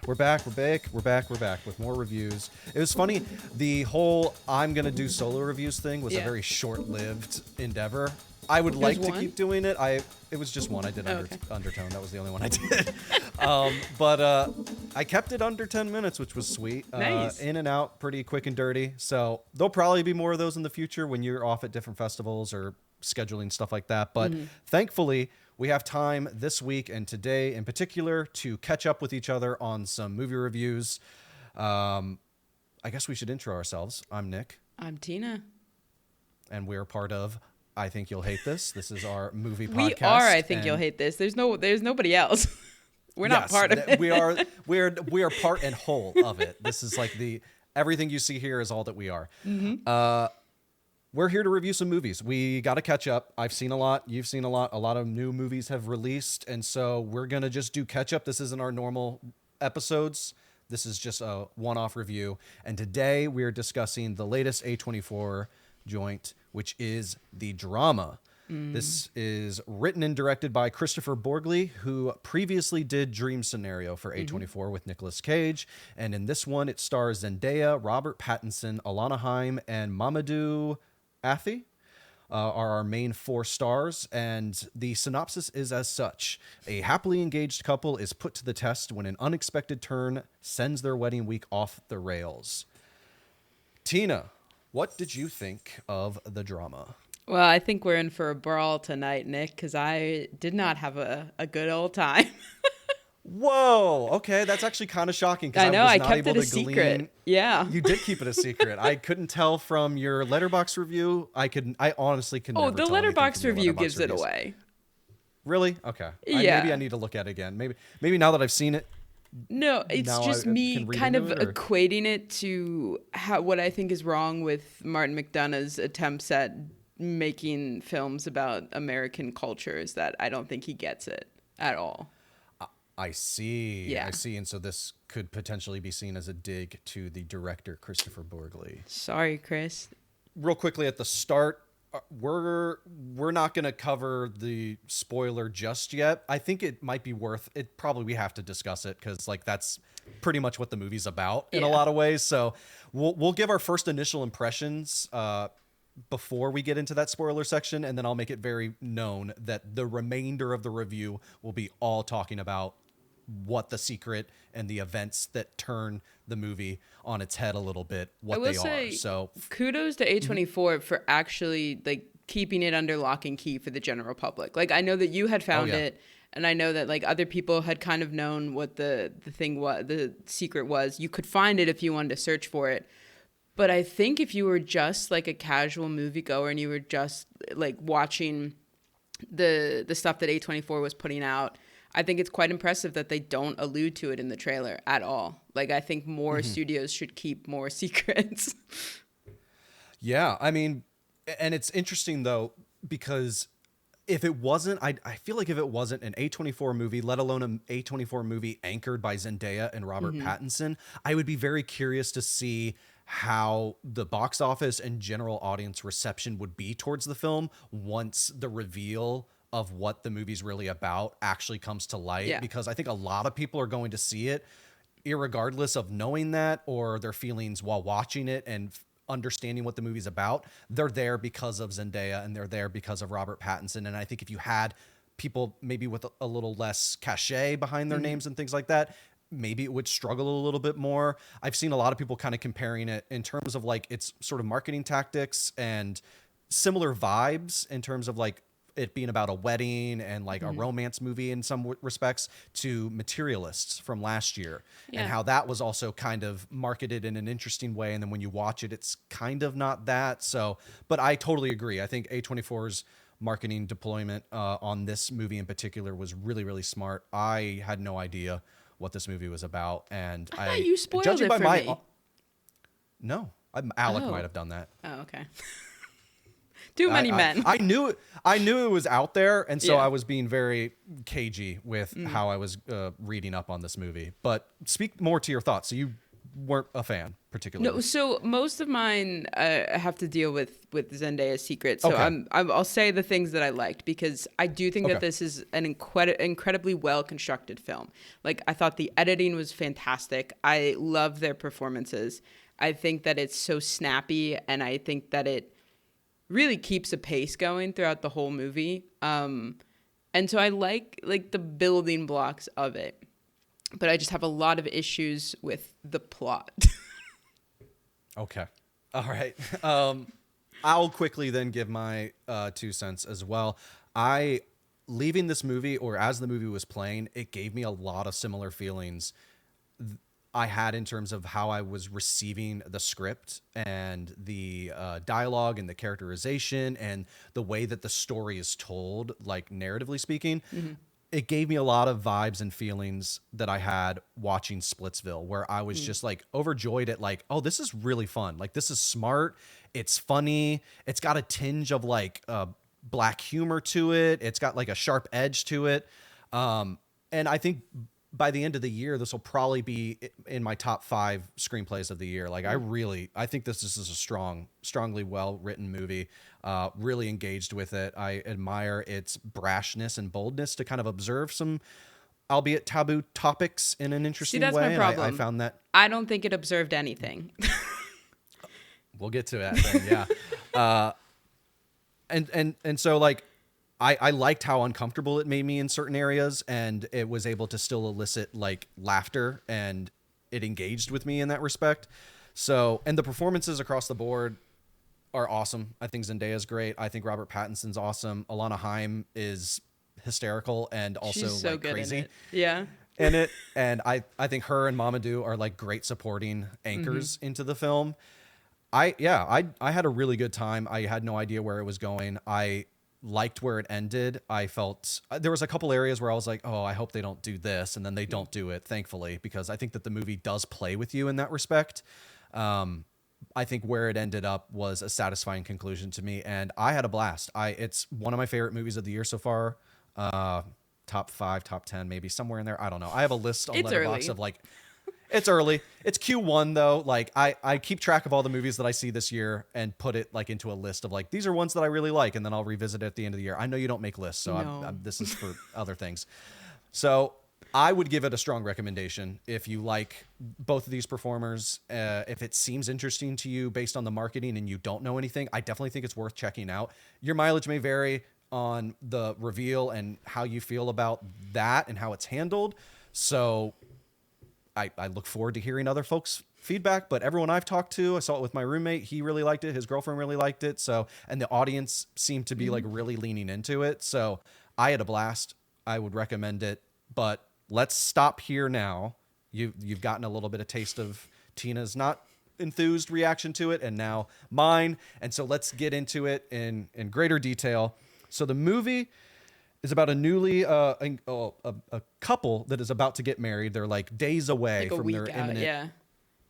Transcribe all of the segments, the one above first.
We're back with more reviews. It was funny, the whole I'm going to do solo reviews thing was a very short-lived endeavor. I would like to keep doing it. It was just one. I did Undertone. That was the only one I did. But I kept it under 10 minutes, which was sweet. Nice. In and out, pretty quick and dirty. So there'll probably be more of those in the future when you're off at different festivals or scheduling stuff like that. But thankfully, we have time this week and today in particular to catch up with each other on some movie reviews. I guess we should intro ourselves. I'm Nick. I'm Tina. And we're part of I Think You'll Hate This. This is our movie podcast. We are I Think You'll Hate This. There's nobody else. We're not part of it. we are part and whole of it. This is like everything you see here is all that we are. We're here to review some movies. We got to catch up. I've seen a lot. You've seen a lot. A lot of new movies have released. And so we're going to just do catch up. This isn't our normal episodes. This is just a one-off review. And today we are discussing the latest A24 joint, which is The Drama. This is written and directed by Kristoffer Borgli, who previously did Dream Scenario for A24 with Nicolas Cage. And in this one, it stars Zendaya, Robert Pattinson, Alana Haim, and Mamoudou Athie are our main four stars. And the synopsis is as such. A happily engaged couple is put to the test when an unexpected turn sends their wedding week off the rails. Tina, what did you think of The Drama? Well, I think we're in for a brawl tonight, Nick, because I did not have a good old time. Whoa. Okay, that's actually kind of shocking. I know, I kept it a secret. Yeah. You did keep it a secret. I couldn't tell from your Letterboxd review. I honestly couldn't. Oh, the Letterboxd review gives it away. Really? Okay. Yeah. Maybe I need to look at it again. Maybe now that I've seen it. No, it's just me kind of equating it to what I think is wrong with Martin McDonagh's attempts at making films about American culture is that I don't think he gets it at all. I see. Yeah. I see. And so this could potentially be seen as a dig to the director, Kristoffer Borgli. Sorry, Chris. Real quickly at the start, we're not going to cover the spoiler just yet. I think it might be worth it. Probably we have to discuss it because that's pretty much what the movie's about in a lot of ways. So we'll give our first initial impressions before we get into that spoiler section, and then I'll make it very known that the remainder of the review will be all talking about what the secret and the events that turn the movie on its head a little bit, what they are. So kudos to A24 for actually keeping it under lock and key for the general public. I know that you had found it, and I know that other people had kind of known what the thing was, the secret was. You could find it if you wanted to search for it. But I think if you were just a casual moviegoer and you were just watching the stuff that A24 was putting out, I think it's quite impressive that they don't allude to it in the trailer at all. I think more studios should keep more secrets. Yeah, I mean, and it's interesting though, because if it wasn't, I feel like if it wasn't an A24 movie, let alone an A24 movie anchored by Zendaya and Robert Pattinson, I would be very curious to see how the box office and general audience reception would be towards the film once the reveal of what the movie's really about actually comes to light. Because I think a lot of people are going to see it irregardless of knowing that or their feelings while watching it and understanding what the movie's about. They're there because of Zendaya and they're there because of Robert Pattinson. And I think if you had people maybe with a little less cachet behind their names and things like that, maybe it would struggle a little bit more. I've seen a lot of people kind of comparing it in terms of its sort of marketing tactics and similar vibes in terms of it being about a wedding and a romance movie in some respects to Materialists from last year and how that was also kind of marketed in an interesting way. And then when you watch it, it's kind of not that. So, but I totally agree. I think A24's marketing deployment on this movie in particular was really, really smart. I had no idea what this movie was about, and I thought you spoiled it for me. No, Alec might have done that. Oh, okay. Too many men. I knew it was out there, and so I was being very cagey with how I was reading up on this movie. But speak more to your thoughts. So you weren't a fan particularly. No, so most of mine have to deal with Zendaya's secret. So Okay. I'll say the things that I liked, because I do think that Okay. this is an incredibly well constructed film. Like, I thought the editing was fantastic. I love their performances. I think that it's so snappy, and I think that it really keeps a pace going throughout the whole movie. And so I like the building blocks of it, but I just have a lot of issues with the plot. Okay. All right. I'll quickly then give my 2 cents as well. Leaving this movie, or as the movie was playing, it gave me a lot of similar feelings I had in terms of how I was receiving the script and the dialogue and the characterization and the way that the story is told, like narratively speaking. Mm-hmm. It gave me a lot of vibes and feelings that I had watching Splitsville, where I was just like overjoyed at like, oh, this is really fun. Like, this is smart. It's funny. It's got a tinge of like black humor to it. It's got like a sharp edge to it. And I think by the end of the year, this will probably be in my top 5 screenplays of the year. Like, I think this is a strongly well-written movie. Really engaged with it. I admire its brashness and boldness to kind of observe some, albeit taboo, topics in an interesting way. See, that's my problem. I found that. I don't think it observed anything. We'll get to that then, yeah. And so, like, I liked how uncomfortable it made me in certain areas, and it was able to still elicit like laughter, and it engaged with me in that respect. So, and the performances across the board are awesome. I think Zendaya's great. I think Robert Pattinson's awesome. Alana Haim is hysterical and also She's so like good crazy in it. Yeah. in it. And I think her and Mamoudou are like great supporting anchors into the film. I had a really good time. I had no idea where it was going. I liked where it ended. I felt there was a couple areas where I was like, oh, I hope they don't do this. And then they don't do it, thankfully, because I think that the movie does play with you in that respect. I think where it ended up was a satisfying conclusion to me, and I had a blast. It's one of my favorite movies of the year so far. Top 5, top 10, maybe somewhere in there. I don't know. I have a list on Letterboxd of like, it's early. It's Q1 though. Like I keep track of all the movies that I see this year and put it like into a list of like, these are ones that I really like. And then I'll revisit it at the end of the year. I know you don't make lists, so No. this is for other things. So I would give it a strong recommendation if you like both of these performers. If it seems interesting to you based on the marketing and you don't know anything, I definitely think it's worth checking out. Your mileage may vary on the reveal and how you feel about that and how it's handled. So I look forward to hearing other folks' feedback, but everyone I've talked to, I saw it with my roommate. He really liked it. His girlfriend really liked it. So, and the audience seemed to be like really leaning into it. So I had a blast. I would recommend it, but let's stop here now. You've gotten a little bit of taste of Tina's not enthused reaction to it, and now mine. And so let's get into it in greater detail. So the movie is about a couple that is about to get married. They're like days away from their imminent,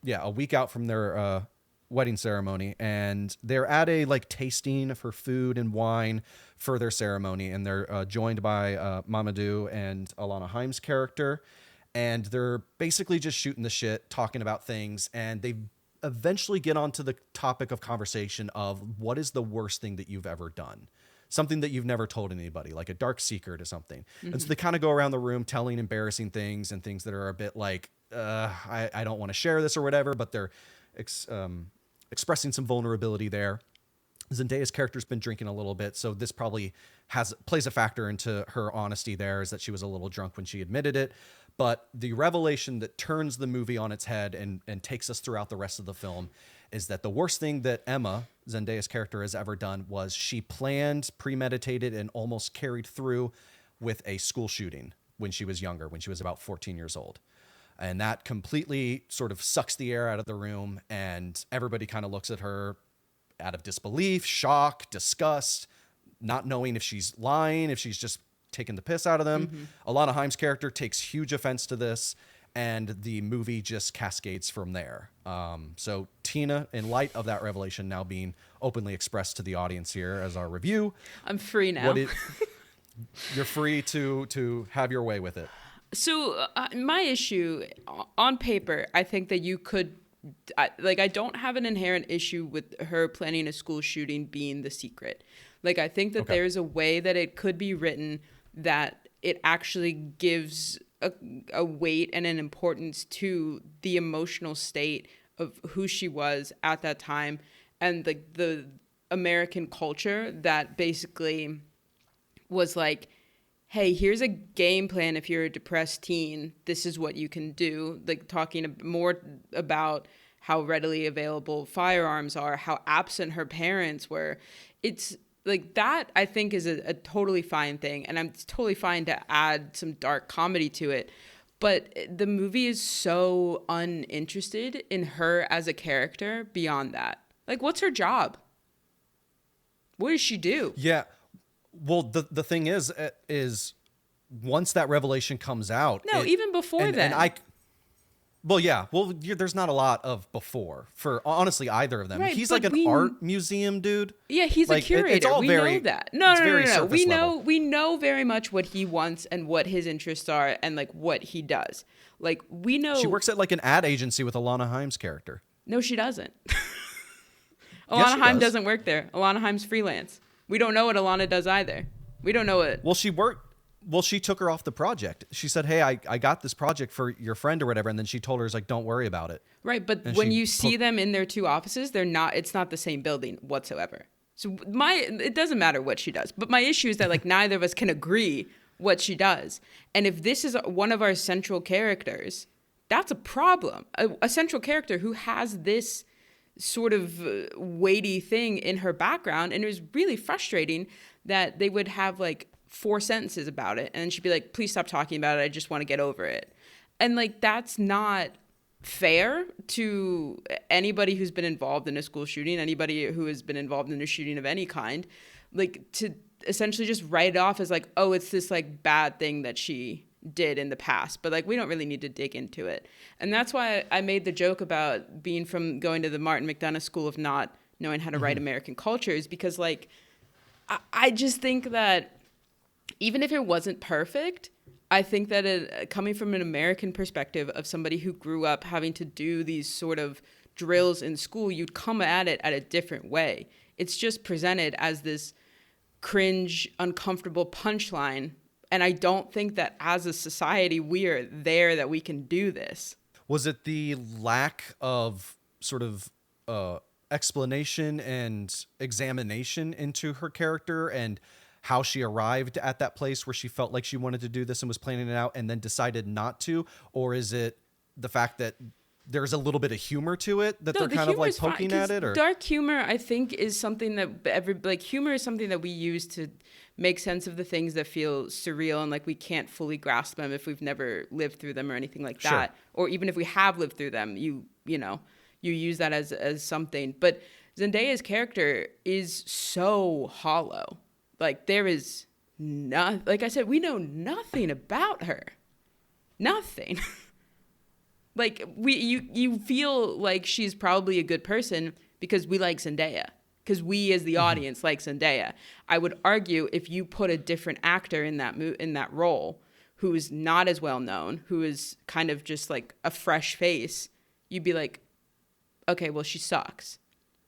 a week out from their wedding ceremony, and they're at a like tasting for food and wine for their ceremony, and they're joined by Mamoudou and Alana Haim's character, and they're basically just shooting the shit, talking about things, and they eventually get onto the topic of conversation of what is the worst thing that you've ever done. Something that you've never told anybody, like a dark secret or something. Mm-hmm. And so they kind of go around the room telling embarrassing things and things that are a bit like, I don't want to share this or whatever, but they're expressing some vulnerability there. Zendaya's character's been drinking a little bit, so this probably plays a factor into her honesty there, is that she was a little drunk when she admitted it. But the revelation that turns the movie on its head and takes us throughout the rest of the film is that the worst thing that Emma, Zendaya's character, has ever done was she planned, premeditated, and almost carried through with a school shooting when she was younger, when she was about 14 years old. And that completely sort of sucks the air out of the room, and everybody kind of looks at her out of disbelief, shock, disgust, not knowing if she's lying, if she's just taking the piss out of them. Mm-hmm. Alana Haim's character takes huge offense to this, and the movie just cascades from there. So Tina, in light of that revelation now being openly expressed to the audience here as our review, I'm free now. You're free to have your way with it. My issue on paper, I think that you could, I don't have an inherent issue with her planning a school shooting being the secret. Like, I think that Okay. there's a way that it could be written that it actually gives a weight and an importance to the emotional state of who she was at that time, and the American culture that basically was like, hey, here's a game plan if you're a depressed teen. This is what you can do. Like, talking more about how readily available firearms are, how absent her parents were. It's like that, I think, is a totally fine thing. And I'm totally fine to add some dark comedy to it. But the movie is so uninterested in her as a character beyond that. Like, what's her job? What does she do? Yeah. Well, the thing is once that revelation comes out. No, even before then. Well, yeah. Well, there's not a lot of before for honestly either of them. Right, he's but like an art museum dude. Yeah, he's a curator. It's all we very, know that. No. surface level. We know very much what he wants and what his interests are and like what he does. Like, we know. She works at like an ad agency with Alana Haim's character. No, she doesn't. Yes, Alana Haim doesn't work there. Alana Haim's freelance. We don't know what Alana does either. We don't know it. Well, she took her off the project. She said, hey, I got this project for your friend or whatever. And then she told her, like, don't worry about it. Right. But when you see them in their two offices, it's not the same building whatsoever. So it doesn't matter what she does. But my issue is that like neither of us can agree what she does. And if this is one of our central characters, that's a problem. A central character who has this sort of weighty thing in her background. And it was really frustrating that they would have like 4 sentences about it, and then she'd be like, please stop talking about it, I just want to get over it. And like, that's not fair to anybody who's been involved in a school shooting, anybody who has been involved in a shooting of any kind, like to essentially just write it off as like, oh, it's this like bad thing that she did in the past, but like we don't really need to dig into it. And that's why I made the joke about being from going to the Martin McDonough School of not knowing how to write American cultures, because like I just think that even if it wasn't perfect, I think that coming from an American perspective of somebody who grew up having to do these sort of drills in school, you'd come at it at a different way. It's just presented as this cringe, uncomfortable punchline. And I don't think that as a society, we are there that we can do this. Was it the lack of sort of explanation and examination into her character and how she arrived at that place where she felt like she wanted to do this and was planning it out and then decided not to? Or is it the fact that there's a little bit of humor to it that they're kind of like poking at it? Or dark humor, I think, is something that humor is something that we use to make sense of the things that feel surreal and like we can't fully grasp them if we've never lived through them or anything like that. Or even if we have lived through them, you use that as something. But Zendaya's character is so hollow. Like, there is nothing. Like I said, we know nothing about her. Nothing. Like, you feel like she's probably a good person because we like Zendaya. Because we, as the audience, like Zendaya. I would argue if you put a different actor in that role, who is not as well known, who is kind of just like a fresh face, you'd be like, okay, well, she sucks.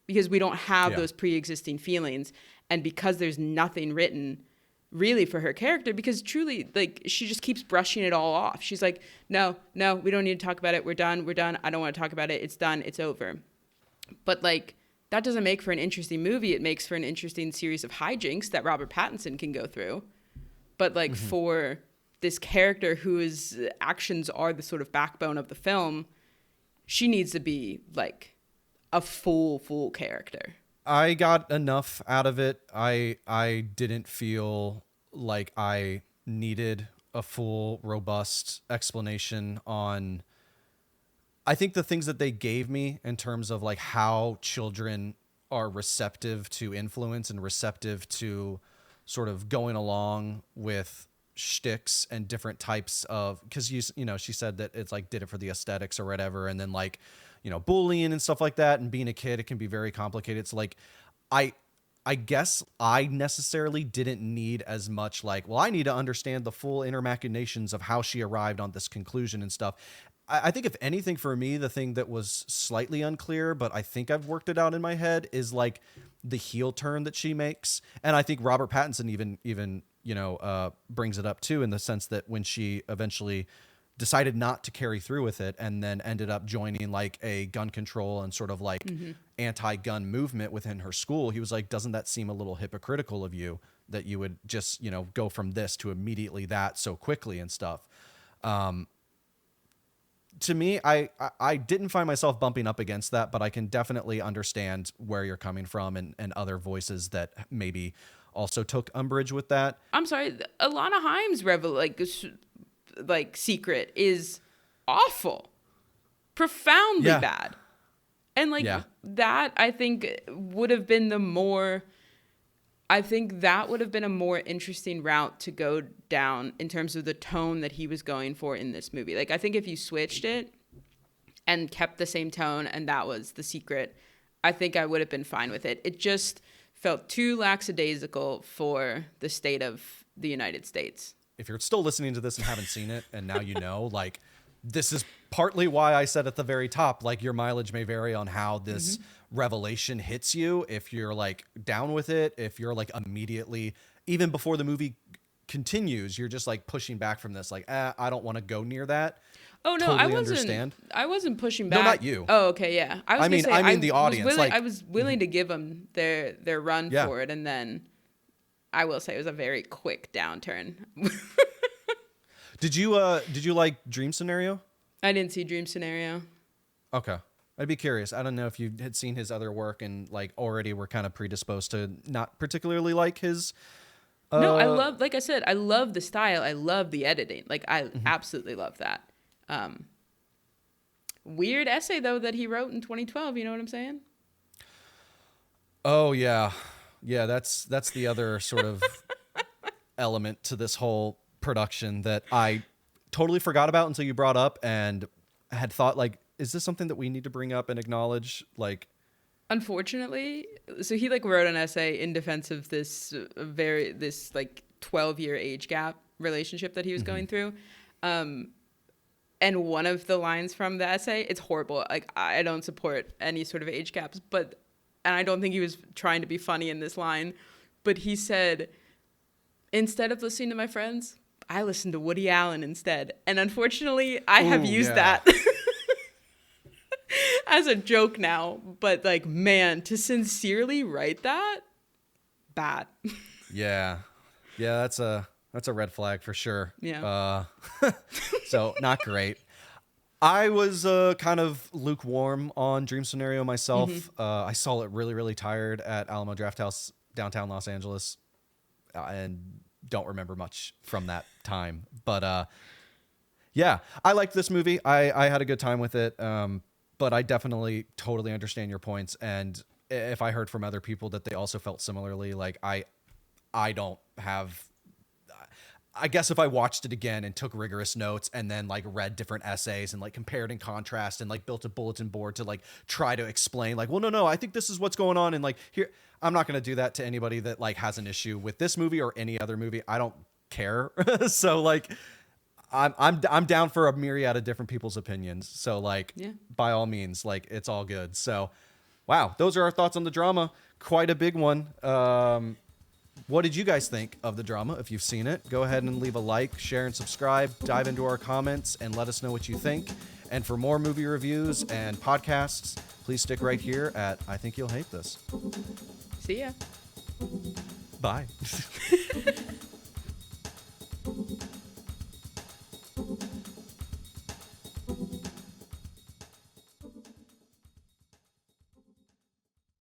Because we don't have those pre-existing feelings. And because there's nothing written really for her character, because truly, like, she just keeps brushing it all off. She's like, no, we don't need to talk about it. We're done. I don't want to talk about it. It's done. It's over. But like, that doesn't make for an interesting movie. It makes for an interesting series of hijinks that Robert Pattinson can go through. But like for this character whose actions are the sort of backbone of the film, she needs to be like a full character. I got enough out of it. I didn't feel like I needed a full, robust explanation on, I think, the things that they gave me in terms of like how children are receptive to influence and receptive to sort of going along with shticks and different types of, because she said that it's like did it for the aesthetics or whatever, and then like bullying and stuff like that, and being a kid, it can be very complicated. It's like I I guess I necessarily didn't need as much like, well, I need to understand the full inner machinations of how she arrived on this conclusion and stuff. I think if anything for me, the thing that was slightly unclear, but I think I've worked it out in my head is like the heel turn that she makes. And I think Robert Pattinson even, brings it up too, in the sense that when she eventually decided not to carry through with it and then ended up joining like a gun control and sort of like anti-gun movement within her school, he was like, doesn't that seem a little hypocritical of you that you would just, go from this to immediately that so quickly and stuff. To me, I didn't find myself bumping up against that, but I can definitely understand where you're coming from and other voices that maybe also took umbrage with that. I'm sorry, Alana Haim's secret is awful, profoundly bad, and that I think would have been a more interesting route to go down in terms of the tone that he was going for in this movie. Like, I think if you switched it and kept the same tone and that was the secret, I think I would have been fine with it. It just felt too lackadaisical for the state of the United States. If you're still listening to this and haven't seen it, and now like, this is partly why I said at the very top, like, your mileage may vary on how this revelation hits you. If you're like down with it, if you're like immediately, even before the movie continues, you're just like pushing back from this, like, I don't want to go near that. Oh no, totally I wasn't pushing back. No, not you. Oh, okay, yeah. I mean the audience. I was willing to give them their run for it, and then I will say it was a very quick downturn. Did you like Dream Scenario? I didn't see Dream Scenario. Okay. I'd be curious. I don't know if you had seen his other work and like already were kind of predisposed to not particularly like his. No, I love the style. I love the editing. Like, I absolutely love that. Weird essay though that he wrote in 2012. You know what I'm saying? Oh yeah. Yeah, that's the other sort of element to this whole production that I totally forgot about until you brought up, and had thought like, is this something that we need to bring up and acknowledge? Like, unfortunately, so he like wrote an essay in defense of this 12-year age gap relationship that he was going through. And one of the lines from the essay, it's horrible. Like, I don't support any sort of age gaps, and I don't think he was trying to be funny in this line, but he said, instead of listening to my friends, I listen to Woody Allen instead. And unfortunately, I have used that as a joke now. But like, man, to sincerely write that, bad. Yeah, that's a red flag for sure. Yeah. So not great. I was kind of lukewarm on Dream Scenario myself. I saw it really, really tired at Alamo Drafthouse, downtown Los Angeles, and don't remember much from that time. But yeah, I liked this movie. I had a good time with it. But I definitely totally understand your points. And if I heard from other people that they also felt similarly, like I don't have. I guess if I watched it again and took rigorous notes and then like read different essays and like compared and contrast and like built a bulletin board to like try to explain like, well, no, I think this is what's going on. And like, here, I'm not going to do that to anybody that like has an issue with this movie or any other movie. I don't care. So like, I'm down for a myriad of different people's opinions. So like, by all means, like, it's all good. So wow, those are our thoughts on the drama. Quite a big one. What did you guys think of the drama? If you've seen it, go ahead and leave a like, share, and subscribe. Dive into our comments and let us know what you think. And for more movie reviews and podcasts, please stick right here at I Think You'll Hate This. See ya. Bye.